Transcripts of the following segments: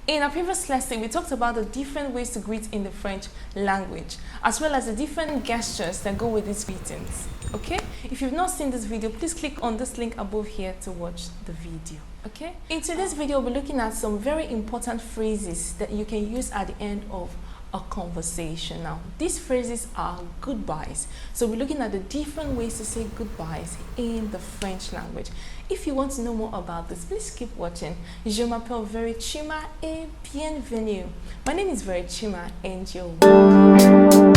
In our previous lesson, we talked about the different ways to greet in the French language, as well as the different gestures that go with these greetings. Okay? If you've not seen this video, please click on this link above here to watch the video. Okay? In today's video, we'll be looking at some very important phrases that you can use at the end of a conversation. Now, these phrases are goodbyes. So we're looking at the different ways to say goodbyes in the French language. If you want to know more about this, please keep watching. Je m'appelle Verichima et bienvenue. My name is Verichima and you're welcome.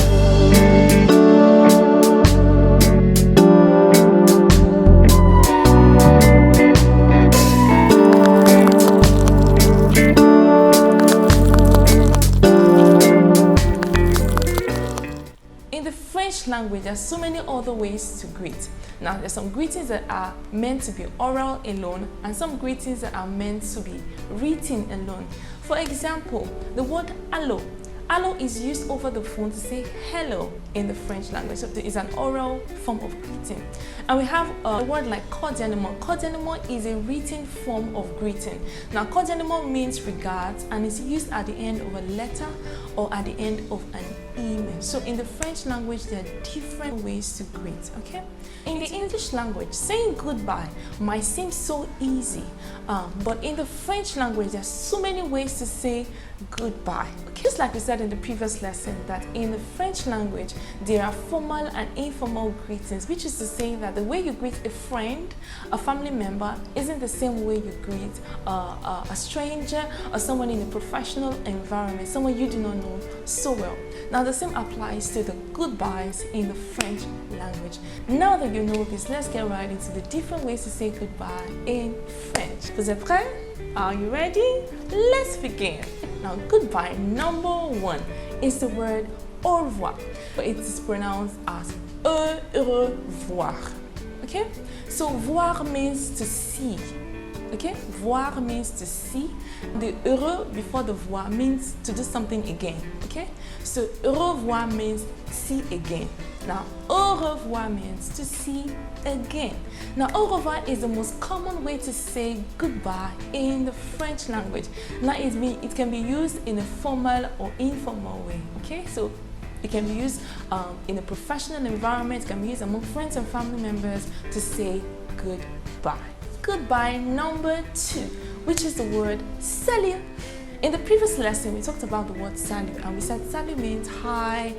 Language, there's so many other ways to greet. Now, there's some greetings that are meant to be oral alone and some greetings that are meant to be written alone. For example, the word allo. Allo is used over the phone to say hello in the French language. So it's an oral form of greeting. And we have a word like cordialement. Cordialement is a written form of greeting. Now, cordialement means regards and is used at the end of a letter or at the end of an email. So in the French language, there are different ways to greet, okay? In the English language, saying goodbye might seem so easy, but in the French language, there are so many ways to say goodbye. Okay? Just like we said in the previous lesson, that in the French language, there are formal and informal greetings, which is to say that the way you greet a friend, a family member, isn't the same way you greet a stranger or someone in a professional environment, someone you do not know so well. Now, the same applies to the goodbyes in the French language. Now that you know this, let's get right into the different ways to say goodbye in French. Vous êtes prêts? Are you ready? Let's begin. Now, goodbye number one is the word au revoir, but it is pronounced as au revoir. Okay? So, voir means to see. Okay? Voir means to see. The heureux before the voir means to do something again. Okay? So, au revoir means see again. Now, au revoir means to see again. Now, au revoir is the most common way to say goodbye in the French language. Now, it can be used in a formal or informal way. Okay? So, it can be used in a professional environment. It can be used among friends and family members to say goodbye. Goodbye number two, which is the word salut. In the previous lesson, we talked about the word salut, and we said salut means hi,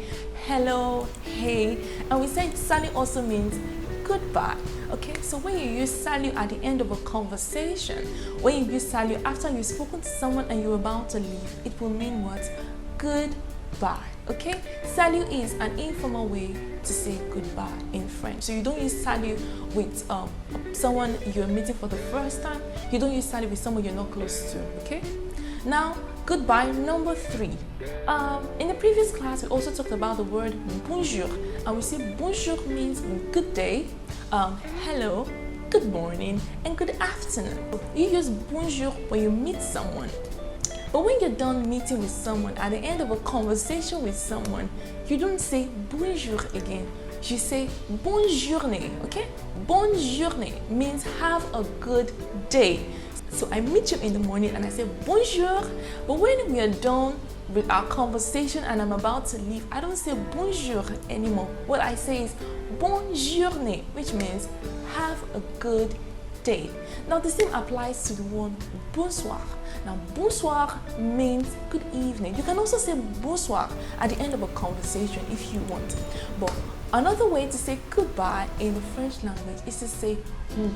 hello, hey, and we said salut also means goodbye. Okay, so when you use salut at the end of a conversation, when you use salut after you've spoken to someone and you're about to leave, it will mean what? Goodbye. Okay, salut is an informal way to say goodbye in French. So you don't use salut with someone you're meeting for the first time. You don't use salut with someone you're not close to. Okay. Now, goodbye number three. In the previous class, we also talked about the word bonjour, and we said bonjour means good day, hello, good morning, and good afternoon. You use bonjour when you meet someone. But when you're done meeting with someone, at the end of a conversation with someone, you don't say bonjour again. You say bonne journée, okay? Bonne journée means have a good day. So I meet you in the morning and I say bonjour, but when we are done with our conversation and I'm about to leave, I don't say bonjour anymore. What I say is bonne journée, which means have a good day. Now, the same applies to the word bonsoir. Now, bonsoir means good evening. You can also say bonsoir at the end of a conversation if you want. But another way to say goodbye in the French language is to say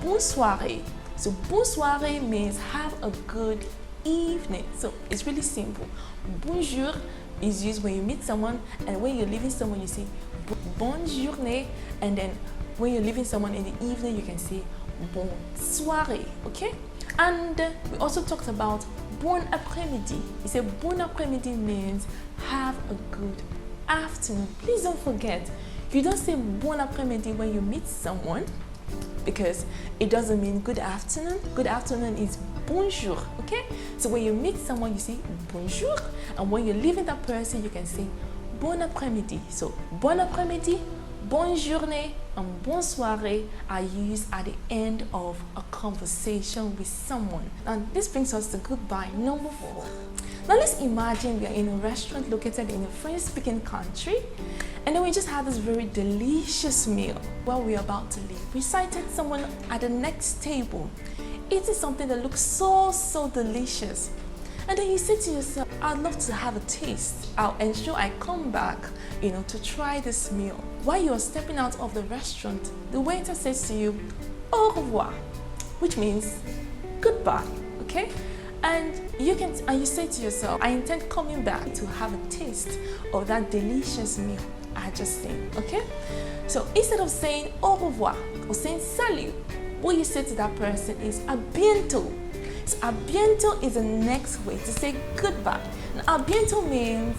bonsoiré. So, bonsoiré means have a good evening. So, it's really simple. Bonjour is used when you meet someone, and when you're leaving someone, you say bonne journée, and then when you're leaving someone in the evening, you can say bonne soirée, okay? And we also talked about bon après-midi. You say bon après-midi means have a good afternoon. Please don't forget, you don't say bon après-midi when you meet someone, because it doesn't mean good afternoon. Good afternoon is bonjour, okay? So when you meet someone, you say bonjour, and when you're leaving that person, you can say bon après-midi. So bon après-midi, bonne journée, and bonne soirée are used at the end of a conversation with someone. And this brings us to goodbye number 4. Now let's imagine we are in a restaurant located in a French-speaking country, and then we just had this very delicious meal. While we are about to leave, we sighted someone at the next table eating something that looks so delicious. And then you say to yourself, I'd love to have a taste. I'll ensure I come back, to try this meal. While you're stepping out of the restaurant, the waiter says to you, au revoir, which means goodbye, okay? And you say to yourself, I intend coming back to have a taste of that delicious meal I just seen, okay? So instead of saying au revoir or saying salut, what you say to that person is a bientôt. So a bientôt is the next way to say goodbye. Now, a bientôt means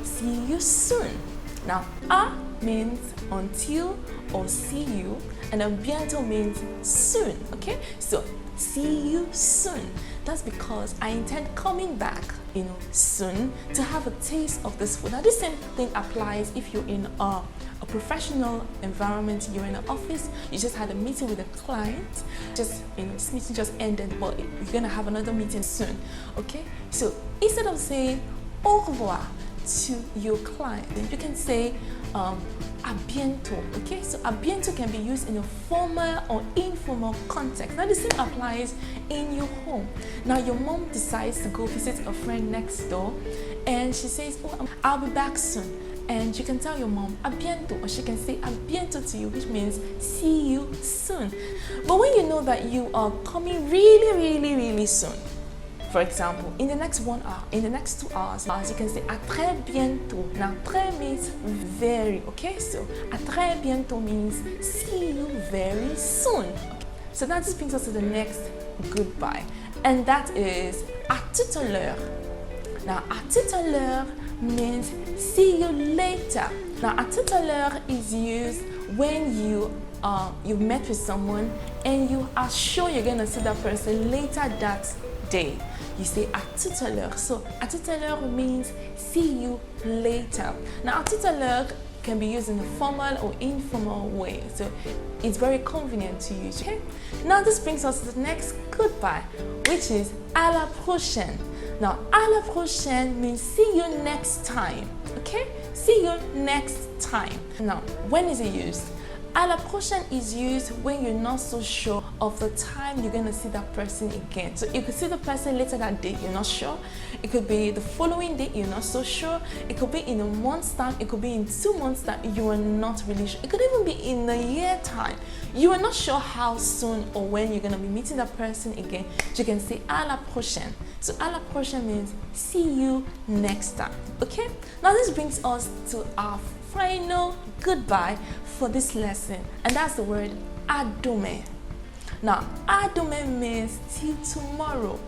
see you soon. Now, a means until or see you, and a bientôt means soon, okay? So, see you soon. That's because I intend coming back, soon to have a taste of this food. Now, this same thing applies if you're in a professional environment. You're in an office, you just had a meeting with a client, this meeting just ended, but you're gonna have another meeting soon, okay? So instead of saying au revoir to your client, you can say a bientôt, okay? So a bientôt can be used in a formal or informal context. Now the same applies in your home. Now your mom decides to go visit a friend next door, and she says, oh, I'll be back soon. And you can tell your mom a bientôt, or she can say a bientôt to you, which means see you soon. But when you know that you are coming really soon, for example, in the next 1 hour, in the next 2 hours, you can say à très bientôt. Now, très means very, okay? So, à très bientôt means see you very soon. Okay. So that just brings us to the next goodbye, and that is à tout à l'heure. Now, à tout à l'heure means see you later. Now, à tout à l'heure is used when you've met with someone and you are sure you're going to see that person later that day. You say à tout à l'heure. So, à tout à l'heure means see you later. Now, à tout à l'heure can be used in a formal or informal way. So, it's very convenient to use. Okay? Now, this brings us to the next goodbye, which is à la prochaine. Now, à la prochaine means see you next time, okay? See you next time. Now, when is it used? À la prochaine is used when you're not so sure of the time you're going to see that person again. So you could see the person later that day, you're not sure. It could be the following day, you're not so sure. It could be in a month's time. It could be in 2 months time, you are not really sure. It could even be in a year time. You are not sure how soon or when you're going to be meeting that person again. You can say à la prochaine. So à la prochaine means see you next time, okay? Now this brings us to our final goodbye for this lesson, and that's the word à demain. Now, à demain means till tomorrow.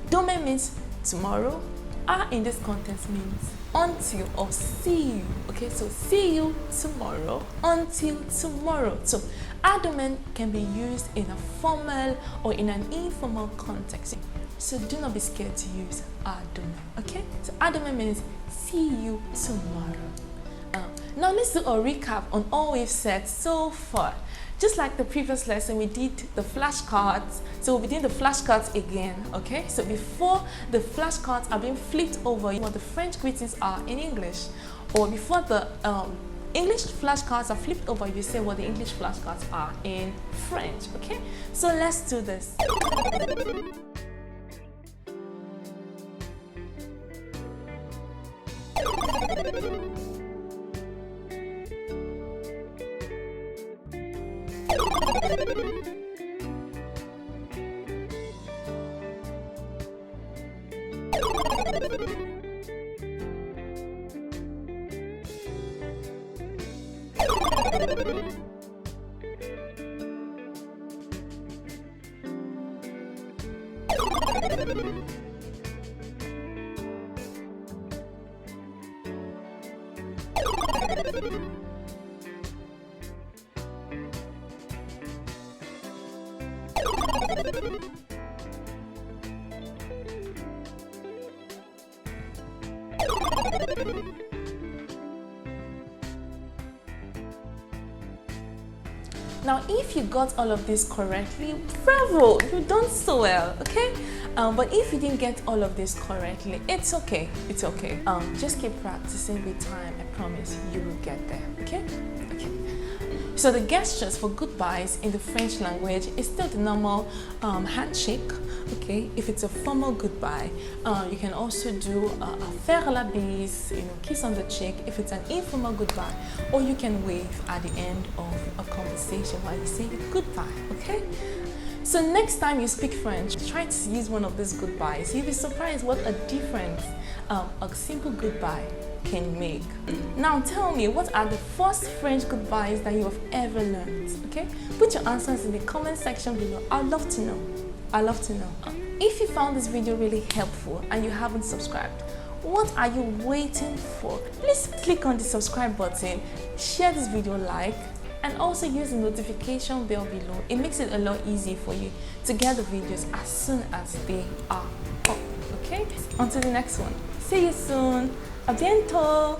Demain means tomorrow. À in this context means until or see you. Okay, so see you tomorrow, until tomorrow. So à demain can be used in a formal or in an informal context. So do not be scared to use à demain. Okay, so à demain means see you tomorrow. Now let's do a recap on all we've said so far. Just like the previous lesson, we did the flashcards. So we'll be doing the flashcards again, okay? So before the flashcards are being flipped over, what the French greetings are in English, or before the English flashcards are flipped over, you say what the English flashcards are in French, okay? So let's do this. Now, if you got all of this correctly, bravo, you've done so well, okay? But if you didn't get all of this correctly, it's okay. It's okay. Just keep practicing with time. I promise you will get there. Okay? Okay. So the gestures for goodbyes in the French language is still the normal handshake. Okay, if it's a formal goodbye, you can also do a faire la bise, kiss on the cheek if it's an informal goodbye, or you can wave at the end of a conversation while you say goodbye. Okay. So next time you speak French, try to use one of these goodbyes. You'll be surprised what a difference a simple goodbye can make. Now tell me, what are the first French goodbyes that you have ever learned? Okay, put your answers in the comment section below. I'd love to know. I'd love to know. If you found this video really helpful and you haven't subscribed, what are you waiting for? Please click on the subscribe button, share this video, like, and also use the notification bell below. It makes it a lot easier for you to get the videos as soon as they are up. Okay? Until the next one. See you soon. A bientôt.